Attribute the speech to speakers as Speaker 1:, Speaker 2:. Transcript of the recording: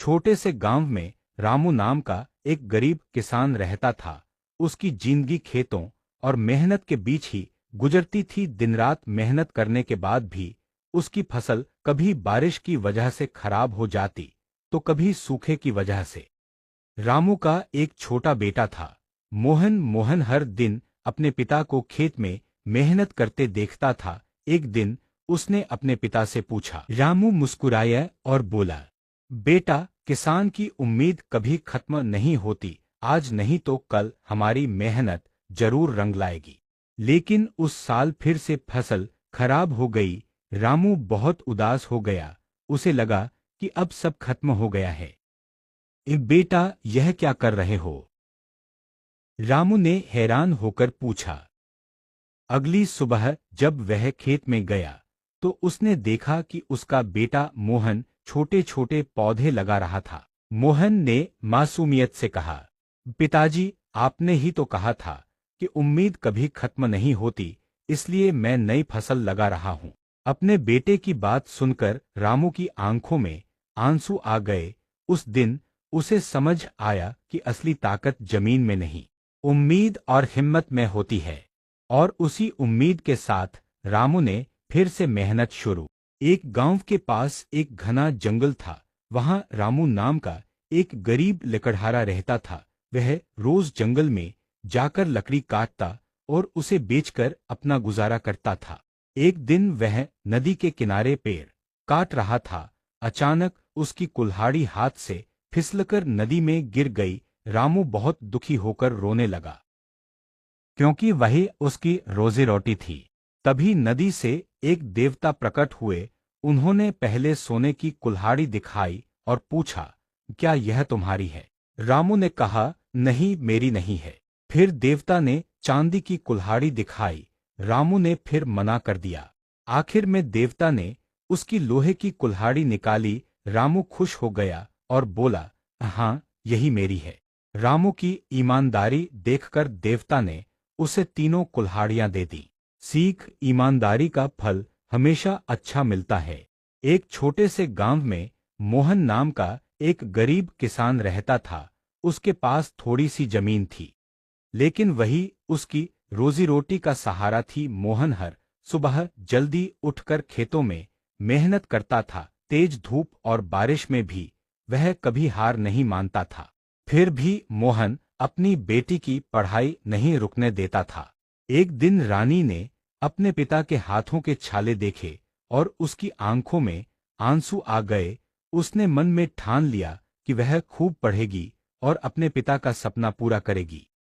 Speaker 1: छोटे से गांव में रामू नाम का एक गरीब किसान रहता था। उसकी जिंदगी खेतों और मेहनत के बीच ही गुजरती थी। दिन रात मेहनत करने के बाद भी उसकी फसल कभी बारिश की वजह से खराब हो जाती तो कभी सूखे की वजह से। रामू का एक छोटा बेटा था, मोहन। मोहन हर दिन अपने पिता को खेत में मेहनत करते देखता था। एक दिन उसने अपने पिता से पूछा। रामू मुस्कुराया और बोला, बेटा, किसान की उम्मीद कभी खत्म नहीं होती। आज नहीं तो कल हमारी मेहनत जरूर रंग लाएगी। लेकिन उस साल फिर से फसल खराब हो गई। रामू बहुत उदास हो गया। उसे लगा कि अब सब खत्म हो गया है। बेटा, यह क्या कर रहे हो? रामू ने हैरान होकर पूछा। अगली सुबह जब वह खेत में गया तो उसने देखा कि उसका बेटा मोहन छोटे छोटे पौधे लगा रहा था। मोहन ने मासूमियत से कहा, पिताजी, आपने ही तो कहा था कि उम्मीद कभी खत्म नहीं होती, इसलिए मैं नई फसल लगा रहा हूँ। अपने बेटे की बात सुनकर रामू की आंखों में आंसू आ गए। उस दिन उसे समझ आया कि असली ताकत जमीन में नहीं, उम्मीद और हिम्मत में होती है। और उसी उम्मीद के साथ रामू ने फिर से मेहनत शुरू। एक गांव के पास एक घना जंगल था। वहां रामू नाम का एक गरीब लकड़हारा रहता था। वह रोज जंगल में जाकर लकड़ी काटता और उसे बेचकर अपना गुजारा करता था। एक दिन वह नदी के किनारे पेड़ काट रहा था। अचानक उसकी कुल्हाड़ी हाथ से फिसलकर नदी में गिर गई। रामू बहुत दुखी होकर रोने लगा, क्योंकि वही उसकी रोजी रोटी थी। तभी नदी से एक देवता प्रकट हुए। उन्होंने पहले सोने की कुल्हाड़ी दिखाई और पूछा, क्या यह तुम्हारी है? रामू ने कहा, नहीं, मेरी नहीं है। फिर देवता ने चांदी की कुल्हाड़ी दिखाई। रामू ने फिर मना कर दिया। आखिर में देवता ने उसकी लोहे की कुल्हाड़ी निकाली। रामू खुश हो गया और बोला, हाँ, यही मेरी है। रामू की ईमानदारी देखकर देवता ने उसे तीनों कुल्हाड़ियां दे दी। सीख, ईमानदारी का फल हमेशा अच्छा मिलता है। एक छोटे से गांव में मोहन नाम का एक गरीब किसान रहता था। उसके पास थोड़ी सी जमीन थी, लेकिन वही उसकी रोजी रोटी का सहारा थी। मोहन हर सुबह जल्दी उठकर खेतों में मेहनत करता था। तेज धूप और बारिश में भी वह कभी हार नहीं मानता था। फिर भी मोहन अपनी बेटी की पढ़ाई नहीं रुकने देता था। एक दिन रानी ने अपने पिता के हाथों के छाले देखे और उसकी आंखों में आंसू आ गए। उसने मन में ठान लिया कि वह खूब पढ़ेगी और अपने पिता का सपना पूरा करेगी।